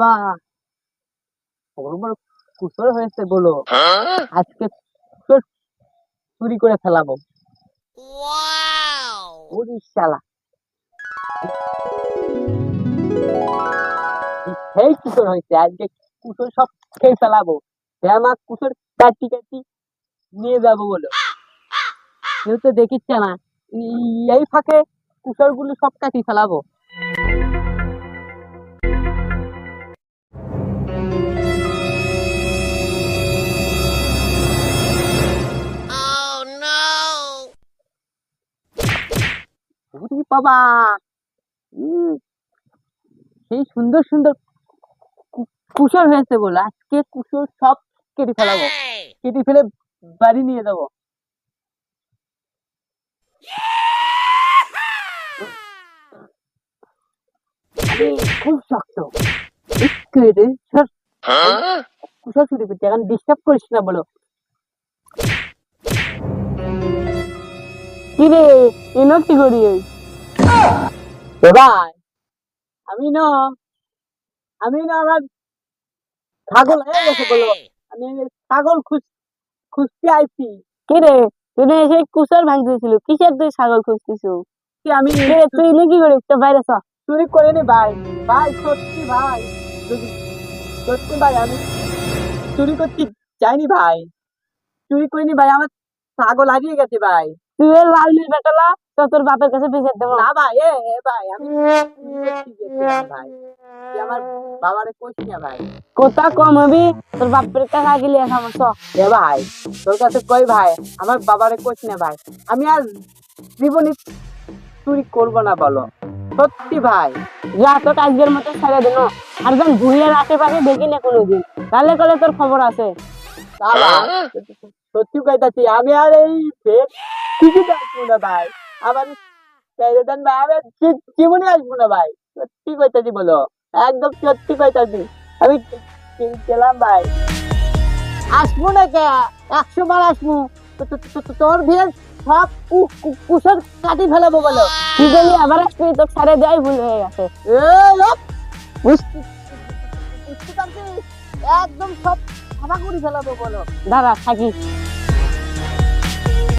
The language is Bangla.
বাহ, বড় বড় কুসর হয়েছে বলো। আজকে কুসর চুরি করে ফেলাবো। ওরে শালা, সেই কুসর হয়েছে আজকে। কুসর সব খেয়ে ফেলাবো। আমার কুসর কাটি কাটি নিয়ে যাবো বলো। কেউ তো দেখিচ্ছে না, এই ফাঁকে কুসর গুলো সব কাটি ফেলাবো। ওরে বাবা, উম, সেই সুন্দর সুন্দর কুসর হয়েছে বলো। আজকে কুসর সব কেটে ফেলাবো, কেটে ফেলে বাড়ি নিয়ে যাবো। আরে, খুব শক্ত। কেটে সর, কুসর চুরি করতে এখন ডিস্টার্ব করিস না বলো। কি রে, এনো কি করি? ভাই, আমি ন আমি না আমার ছাগল হয়ে গেছে বলো। আমি ছাগল খুঁজতে আইছি। কি রে, তুই না সেই কুসর ভাঙতেছিল, কিসের তুই ছাগল খুঁজতেছ? কি আমি কি রে, তুই নাকি করিস তো বাইরে চ। চুরি করিনি ভাই, ভাই সত্যি ভাই, সত্যি ভাই, আমি চুরি করতে যাইনি ভাই, চুরি করিনি ভাই, আমার ছাগল হারিয়ে গেছে ভাই। তুই এর লালনির বেটালা, তো তোর বাপের কাছে বিচার দেবো না ভাই। ভাই আমি চুরি করতে গেছিলাম ভাই, তুই আমার বাবারে কইস না ভাই। কোথা কম হবি, তোর বাপের টাকা গিলে খামছ। ভাই তোর কাছে কই ভাই, আমার বাবারে কইস না ভাই। আমি আর জীবনে চুরি করবো না বলো, সত্যি ভাই। যা, তোর আজকের মতো ছেড়ে দিন, আর যেন ভুঁইয়ের আশেপাশে দেখি না কোনোদিন, তাহলে কলে তোর খবর আছে। সত্যি কইতাছি, আমি আর এই কিছু আসবো না ভাই। আমার ছেড়ে দেন ভাই, আমি জীবনে আসবো না ভাই, সত্যি কইতাছি বলো, একদম সত্যি কইতাছি। আমি গেলাম ভাই, আসবো না কে, 100 বার আসবো। তোর ভেজ সব কুসর কাটি ফেলাবো বলো। কি বলি, আবার আসবি, তোর ছাড়ে দেয় ভুল হয়ে গেছে। বুঝতে বুঝতে পারছিস, একদম সব সাদা করে ফেলাবো বলো। দাঁড়া থাকি।